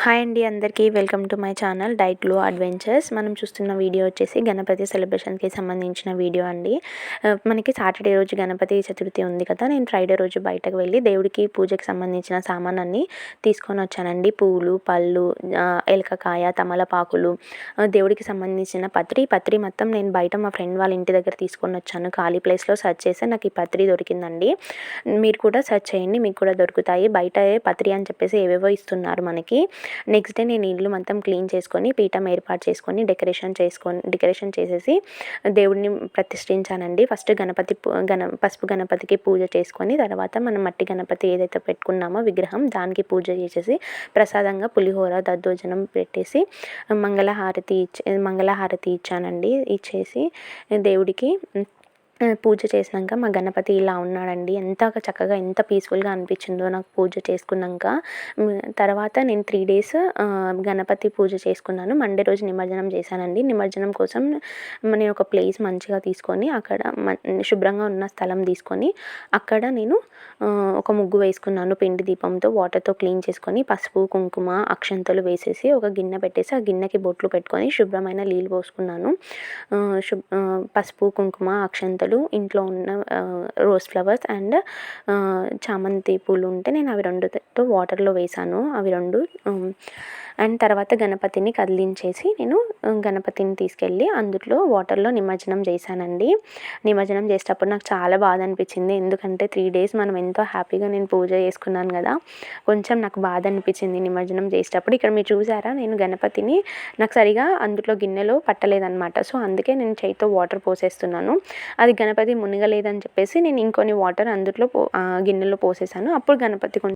Hi అండి అందరికీ welcome to my channel diet glow adventures. మనం చూస్తున్న వీడియో వచ్చేసి గణపతి సెలబ్రేషన్కి సంబంధించిన వీడియో అండి. మనకి సాటర్డే రోజు గణపతి చతుర్థి ఉంది కదా, నేను ఫ్రైడే రోజు బయటకు వెళ్ళి దేవుడికి పూజకి సంబంధించిన సామాన్ని తీసుకొని వచ్చానండి. పూలు, పళ్ళు, ఎలకకాయ, తమలపాకులు, దేవుడికి సంబంధించిన పత్రి మొత్తం నేను బయట మా ఫ్రెండ్ వాళ్ళ ఇంటి దగ్గర తీసుకొని వచ్చాను. ఖాళీ ప్లేస్లో సెర్చ్ చేస్తే నాకు ఈ పత్రి దొరికిందండి. మీరు కూడా సెర్చ్ చేయండి, మీకు కూడా దొరుకుతాయి. బయట పత్రి అని చెప్పేసి ఏవేవో ఇస్తున్నారు మనకి. నెక్స్ట్ డే నేను ఇల్లు మొత్తం క్లీన్ చేసుకొని పీఠం ఏర్పాటు చేసుకొని డెకరేషన్ చేసేసి దేవుడిని ప్రతిష్ఠించానండి. ఫస్ట్ పసుపు గణపతికి పూజ చేసుకొని తర్వాత మనం మట్టి గణపతి ఏదైతే పెట్టుకున్నామో విగ్రహం, దానికి పూజ చేసేసి ప్రసాదంగా పులిహోర దద్దోజనం పెట్టేసి మంగళహారతి ఇచ్చానండి. ఇచ్చేసి దేవుడికి పూజ చేసినాక మా గణపతి ఇలా ఉన్నాడండి. ఎంత చక్కగా ఎంత పీస్ఫుల్గా అనిపించిందో నాకు పూజ చేసుకున్నాక. తర్వాత నేను 3 days గణపతి పూజ చేసుకున్నాను. మండే రోజు నిమజ్జనం చేశానండి. నిమజ్జనం కోసం నేను ఒక ప్లేస్ మంచిగా తీసుకొని అక్కడ శుభ్రంగా ఉన్న స్థలం తీసుకొని అక్కడ నేను ఒక ముగ్గు వేసుకున్నాను. పిండి దీపంతో వాటర్తో క్లీన్ చేసుకొని పసుపు, కుంకుమ, అక్షంతలు వేసేసి ఒక గిన్నె పెట్టేసి ఆ గిన్నెకి బొట్లు పెట్టుకొని శుభ్రమైన నీళ్ళు పోసుకున్నాను. పసుపు, కుంకుమ, అక్షంతలు, ఇంట్లో ఉన్న రోజ్ ఫ్లవర్స్ అండ్ చామంతి పూలు ఉంటే నేను అవి 2తో వాటర్లో వేసాను. అవి 2 అండ్ తర్వాత గణపతిని కదిలించేసి నేను గణపతిని తీసుకెళ్ళి అందులో వాటర్లో నిమజ్జనం చేశానండి. నిమజ్జనం చేసేటప్పుడు నాకు చాలా బాధ అనిపించింది. ఎందుకంటే 3 days మనం ఎంతో హ్యాపీగా నేను పూజ చేసుకున్నాను కదా, కొంచెం నాకు బాధ అనిపించింది నిమజ్జనం చేసేటప్పుడు. ఇక్కడ మీరు చూసారా, నేను గణపతిని నాకు సరిగా అందులో గిన్నెలో పట్టలేదన్నమాట. సో అందుకే నేను చేతితో వాటర్ పోసేస్తున్నాను. అది గణపతి మునగలేదని చెప్పేసి నేను ఇంకొన్ని వాటర్ అందులో గిన్నెలో పోసేసాను. అప్పుడు గణపతి